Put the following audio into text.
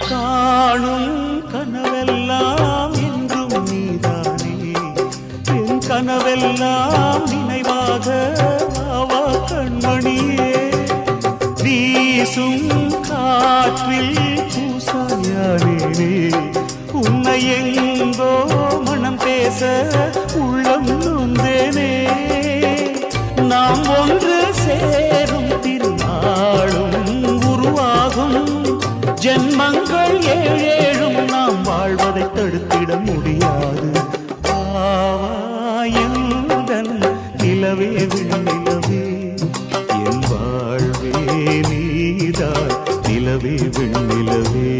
காணும் கனவெல்லாம் என்றும் நீதானே என் கனவெல்லாம் நினைவாக ஆவா கண்மணியே வீசும் காற்றில் பூசாயானே உன்னை எங்கோ மனம் பேச உள்ளம் நொந்தேனே நாம் ஒன்று சேரும் திருநாளும் உருவாகும் ஜென்மங்கள் ஏழேழும் நாம் வாழ்வதை தடுத்திட முடியாது ஆவாயுடன் நிலவே விண்ணிலவே என் வாழ்வே நீதான் நிலவே விண்ணிலவே